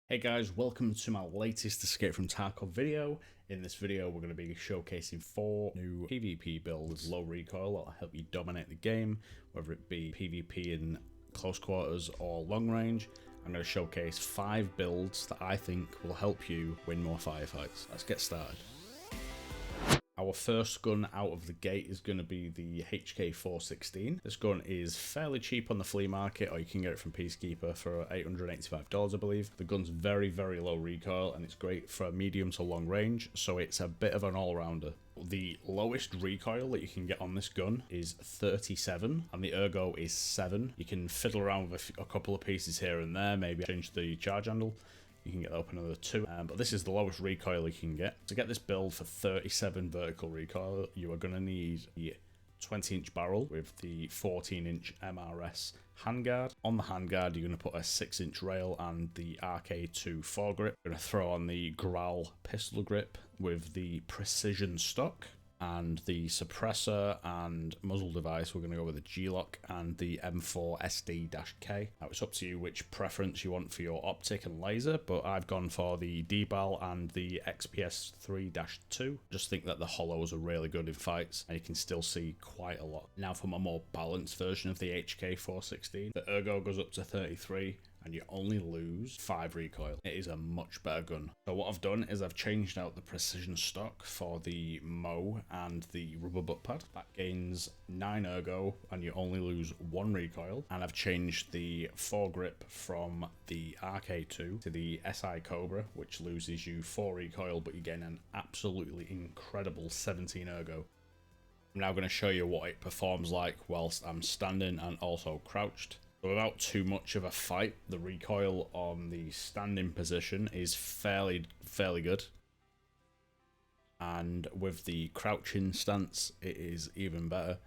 Hey guys, welcome to my latest Escape from Tarkov video. In this video we're going to be showcasing 4 new PvP builds, low recoil, that will help you dominate the game, whether it be PvP in close quarters or long range. I'm going to showcase 5 builds that I think will help you win more firefights. Let's get started. Our first gun out of the gate is going to be the HK416. This gun is fairly cheap on the flea market, or you can get it from Peacekeeper for $885, I believe. The gun's very, very low recoil, and it's great for medium to long range, so it's a bit of an all-rounder. The lowest recoil that you can get on this gun is 37, and the ergo is 7. You can fiddle around with a couple of pieces here and there, maybe change the charge handle. You can get that up another 2, but this is the lowest recoil you can get. To get this build for 37 vertical recoil, you are going to need the 20-inch barrel with the 14-inch MRS handguard. On the handguard, you're going to put a 6-inch rail and the AK2 foregrip. You're going to throw on the Growl pistol grip with the precision stock. And the suppressor and muzzle device, we're going to go with the G-Lock and the M4 SD-K. Now it's up to you which preference you want for your optic and laser, but I've gone for the D-Bal and the XPS-3-2. Just think that the hollows are really good in fights, and you can still see quite a lot. Now for my more balanced version of the HK416, the ergo goes up to 33, and you only lose 5 recoil. It is a much better gun. So what I've done is I've changed out the precision stock for the Mo and the rubber butt pad. That gains 9 ergo and you only lose 1 recoil. And I've changed the foregrip from the RK2 to the SI Cobra, which loses you 4 recoil, but you gain an absolutely incredible 17 ergo. I'm now going to show you what it performs like whilst I'm standing and also crouched. Without too much of a fight, the recoil on the standing position is fairly good. And with the crouching stance, it is even better.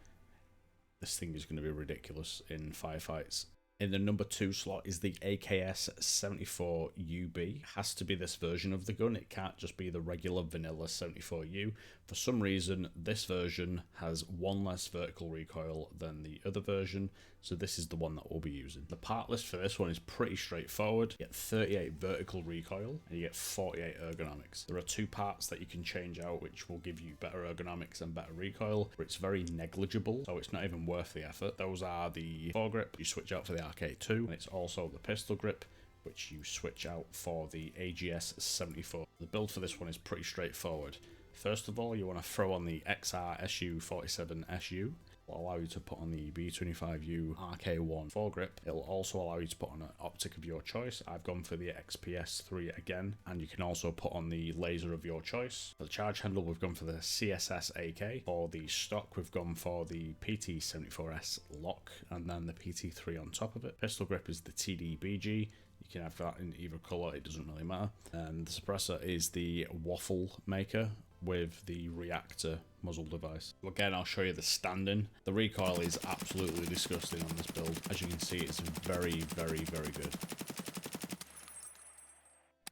This thing is going to be ridiculous in firefights. In the number 2 slot is the AKS-74UB. It has to be this version of the gun. It can't just be the regular vanilla 74U. For some reason, this version has 1 less vertical recoil than the other version, so this is the one that we'll be using. The part list for this one is pretty straightforward. You get 38 vertical recoil and you get 48 ergonomics. There are 2 parts that you can change out which will give you better ergonomics and better recoil, but it's very negligible, so it's not even worth the effort. Those are the foregrip, you switch out for the AK2, and it's also the pistol grip, which you switch out for the AGS-74. The build for this one is pretty straightforward. First of all, you want to throw on the XR-SU47SU. Will allow you to put on the B25U RK1 foregrip. It'll also allow you to put on an optic of your choice. I've gone for the XPS-3 again, and you can also put on the laser of your choice. For the charge handle, we've gone for the CSS AK. For the stock, we've gone for the PT74S lock, and then the PT3 on top of it. Pistol grip is the TDBG. You can have that in either colour, it doesn't really matter. And the suppressor is the waffle maker with the reactor muzzle device. Again, I'll show you the standing. The recoil is absolutely disgusting on this build. As you can see, it's very, very, very good.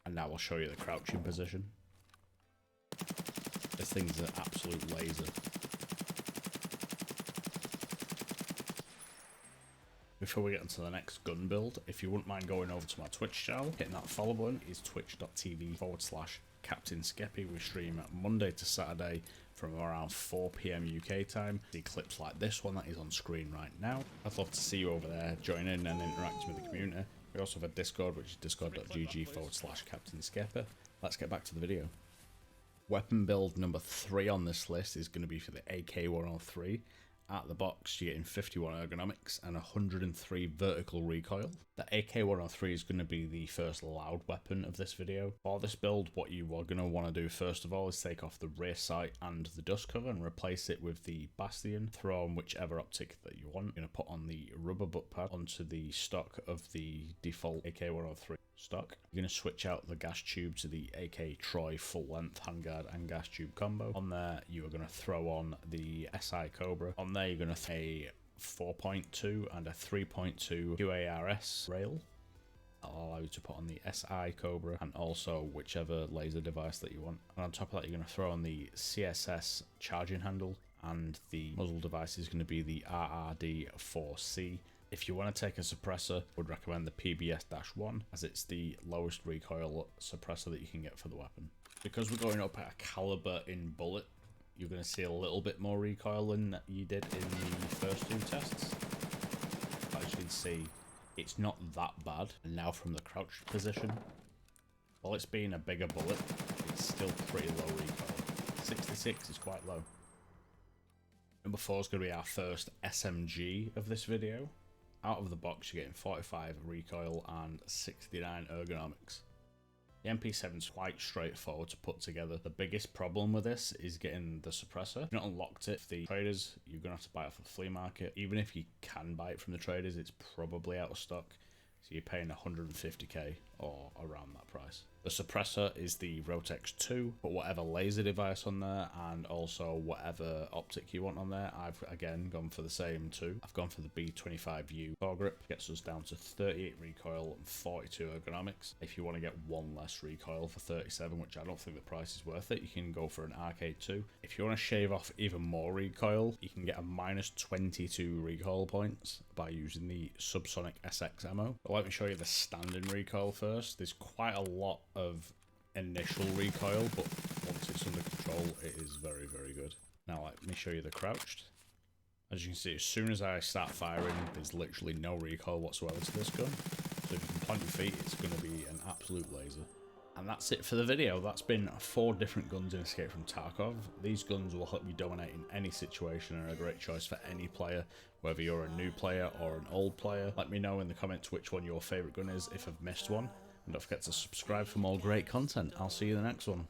And now I'll show you the crouching position. This thing's an absolute laser. Before we get into the next gun build, if you wouldn't mind going over to my Twitch channel, hitting that follow button is twitch.tv/Captain Skeppy. We stream Monday to Saturday from around 4 PM UK time. See clips like this one that is on screen right now. I'd love to see you over there, join in and interacting with the community. We also have a Discord, which is discord.gg/Captain Skeppy. Let's get back to the video. Weapon build number 3 on this list is going to be for the AK-103. At the box, you're getting 51 ergonomics and 103 vertical recoil. The AK-103 is going to be the first loud weapon of this video. For this build, what you are going to want to do first of all is take off the rear sight and the dust cover and replace it with the Bastion. Throw on whichever optic that you want. You're going to put on the rubber butt pad onto the stock of the default AK-103 stock. You're going to switch out the gas tube to the AK Troy full length handguard and gas tube combo. On there, you are going to throw on the SI Cobra. On there, you're going to throw a 4.2 and a 3.2 QARS rail. That'll allow you to put on the SI Cobra and also whichever laser device that you want. And on top of that, you're going to throw on the CSS charging handle, and the muzzle device is going to be the RRD4C If you want to take a suppressor, I would recommend the PBS-1 as it's the lowest recoil suppressor that you can get for the weapon. Because we're going up at a caliber in bullet, you're going to see a little bit more recoil than you did in the first two tests. But as you can see, it's not that bad. And now from the crouched position, while it's being a bigger bullet, it's still pretty low recoil. 66 is quite low. Number 4 is going to be our first SMG of this video. Out of the box, you're getting 45 recoil and 69 ergonomics. The MP7 is quite straightforward to put together. The biggest problem with this is getting the suppressor. If you're not unlocked it for the traders, you're going to have to buy it off the flea market. Even if you can buy it from the traders, it's probably out of stock. So you're paying 150k or around that price. The suppressor is the Rotex 2. Put whatever laser device on there and also whatever optic you want on there. I've again gone for the same 2. I've gone for the B25U foregrip. Gets us down to 38 recoil and 42 ergonomics. If you want to get one less recoil for 37, which I don't think the price is worth it, you can go for an RK2. If you want to shave off even more recoil, you can get a minus 22 recoil points by using the subsonic SX ammo. But let me show you the standing recoil first. There's quite a lot of initial recoil, but once it's under control, it is very, very good. Now let me show you the crouched. As you can see, as soon as I start firing, there's literally no recoil whatsoever to this gun. So if you can plant your feet, it's going to be an absolute laser. And that's it for the video. That's been 4 different guns in Escape from Tarkov. These guns will help you dominate in any situation and are a great choice for any player, whether you're a new player or an old player. Let me know in the comments which one your favourite gun is if I've missed one. And don't forget to subscribe for more great content. I'll see you in the next one.